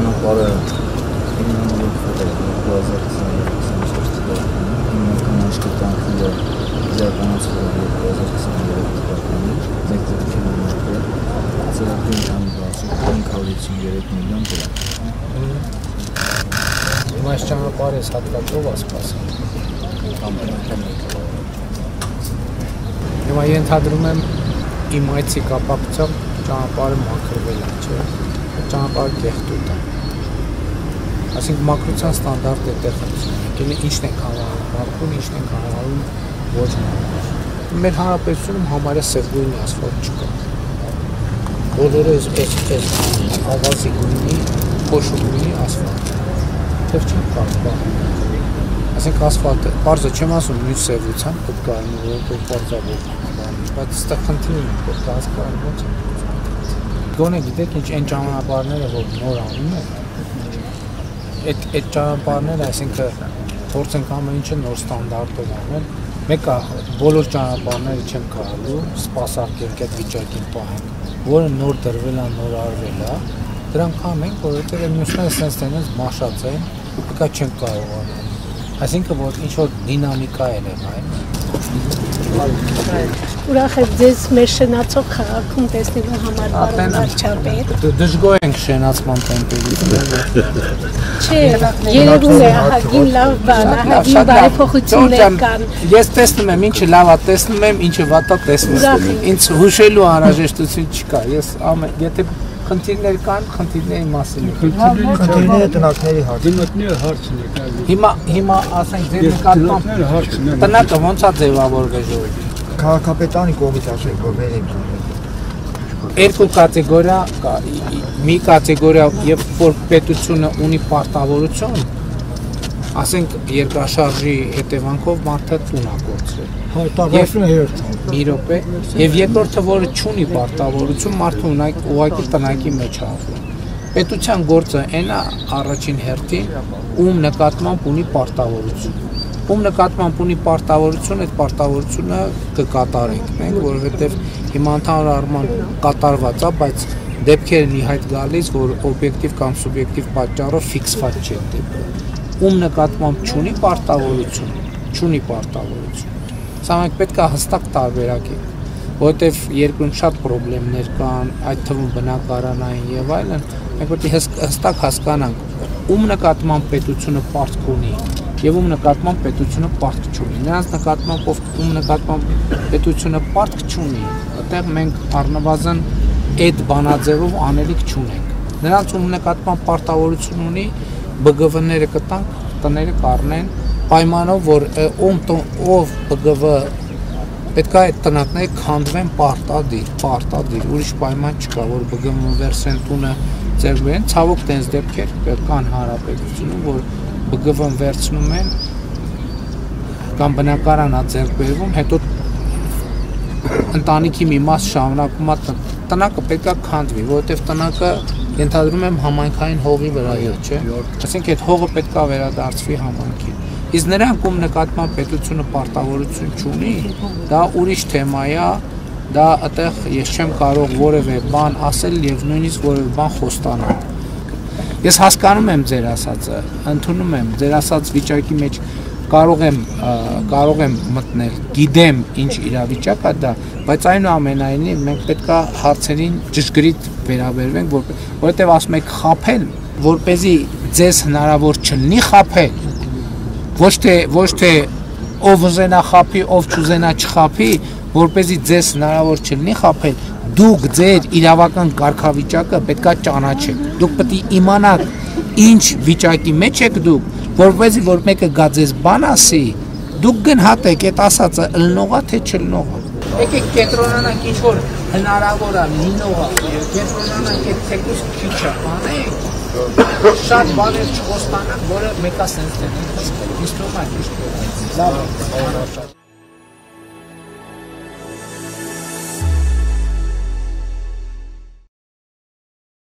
ճանապարհը ինքնուրույն հիմնական աշխատանքները իրականացվել 2023 թվականին, ծրագրի համբարձում 553 միլիոն դրամ։ Հիմա այս ճանապարհը հատկացող է սպասում։ Հիմա ենթադրում եմ իմ այցի կապակցությամբ ճանապարհը մաքրվել է, չէ՞։ Ճանապարհը կեղտուտ է։ Այսինքն մաքրության ստանդարտը այդտեղ եկել է, ինչն ենք համարում մաքրուն, ինչն ենք համարում ոչ մաքրուն։ Մեր հանրապետությունում համարյա սևգույնի ասֆալտ չկա։ Բոլորը այս ավազի գույնի, փոշու գույնի ասֆալտ։ Դեռ չեմ կարող։ Այսինքն ասֆալտը, պարզը չեմ ասում մյուս սևությամբ պետք է այն որ պարզաբող բանի, բայց ստեղ խնդիրն է, պետք է հասկանալ ոնց է։ Գոնե գիտեք ինչ այն ճանապարհները որ նոր անում են, այդ ճանապարհները, այսինքն փորձ ենք ամեն ինչը նոր ստանդարտով անել, մեկը բոլոր ճանապարհները չեմ կարելու սպասարկենք այդ վիճակին պահենք, որը նոր դրվել է, նոր արվել է, դրանք անենք, որովհետև մյուսները sense տենես մաշած են, դա չեն կարող անել։ Այսինքն որ ինչ որ դինամիկա է այն։ Ուրախ եմ ձեզ մեր շնացող քաղաքում տեսնելու համար պարոն վարչապետ։ Դժգոհ ենք շնացման տեմպերից։ Չէ, երևում է ահագին լավ բան, ահագին բարեփոխություններ կան։ Ես տեսնում եմ ինչը լավ է, տեսնում եմ ինչը վատ է, տեսնում եմ։ Ինձ հուշելու անհրաժեշտություն չկա։ Ես եթե խնդիրներ կան, խնդիրների մասին։ Խնդիրները տնակների հարցն է։ Հիմա ասենք ձեր նկատմամբ տնակը ոնց է ձևավորվել ժողովուրդ։ Քաղաքապետարանի կողմից ասենք որ մեր ենք։ Երկու կատեգորիա կա, մի կատեգորիա երբ որ պետությունը ունի պարտավորություն, ասենք երկրաշարժի հետևանքով մարդը տուն է կորցրել։ Մի րոպե, եւ երկրորդը որը չունի պարտավորություն, մարդը ուղղակի տնակի մեջ է ապրում։ Պետության գործը այն է առաջին հերթին, ում նկատմամբ ունի պարտավորություն։ Ում նկատմամբ ունի պարտավորություն, այդ պարտավորությունը կկատարենք մենք, որովհետև հիմա ընդհանուր առմամբ կատարված է, բայց դեպքերն ի հայտ գալիս, որ օբյեկտիվ կամ սուբյեկտիվ պատճառով ֆիքսված չէ դեպքը։ Ում նկատմամբ չունի պարտավորություն, Սա մենք պետք է հստակ տարբերակենք, որովհետև երկրում շատ խնդիրներ կան, այդ թվում բնակարանային եւ այլն, մենք պետք է հստակ հասկանանք, ում նկատմամբ պետությունը պարտք ունի եւ ում նկատմամբ պետությունը պարտք չունի։ Նրանց նկատմամբ ում նկատմամբ պետությունը պարտք չունի, այդտեղ մենք առնվազն այդ բանաձևով անելիք չունենք։ Նրանց ում նկատմամբ պարտավորություն ունի, ԲԳՎ-ները կտանք, տները կառնեն, պայմանով որ ով ԲԳՎ պետք է այդ տնակները քանդվեն պարտադիր, ուրիշ պայման չկա, որ ԲԳՎ վերցրեն տունը ձեռք բերեն, ցավոք տենց դեպքեր կան հանրապետությունում, որ ԲԳՎ-ն վերցնում են կամ բնակարանա ձեռք բերվում, հետո ընտանիքի մի մաս շարունակում է տնակը պետք է քանդվի, որովհետև տնակը ենթադրում եմ համայնքային հողի վրայով, չէ՞։ Այսինքն այդ հողը պետք է վերադարձվի համայնքին։ Իսկ նրանք ում նկատմամբ պետությունը պարտավորություն չունի, դա ուրիշ թեմա է, դա այդտեղ ես չեմ կարող որևէ բան ասել եւ նույնիսկ որևէ բան խոստանալ։ Ես հասկանում եմ ձեր ասածը, ընդունում եմ ձեր ասած վիճակի մեջ կարող եմ մտնել, գիտեմ ինչ իրավիճակ է դա, բայց այնուամենայնիվ մենք պետք է հարցերին ճշգրիտ վերաբերվենք, որովհետեւ ասում եք խաբել, որպեսզի ձեզ հնարավոր չլինի խաբել, ոչ թե ով ուզենա խաբի, ով չուզենա չխաբի, որպեսզի ձեզ հնարավոր չլինի խաբել, դուք ձեր իրավական կարգավիճակը պետք է ճանաչեք։ Դուք պետք է իմանաք ինչ վիճակի մեջ եք դուք, որպեսզի որ մեկը գա ձեզ բան ասի, դուք գնահատեք այդ ասածը ըլնող է թե չլնող է։ Եկեք կենտրոնանանք ինչ որ հնարավոր է, լինող է, կենտրոնանանք այդ թեկուզ քիչ է, անենք, շատ բաներ չխոստանանք, որը մեկը sense տենենք, իսկ թվում է ճիշտ է։ Լավ է,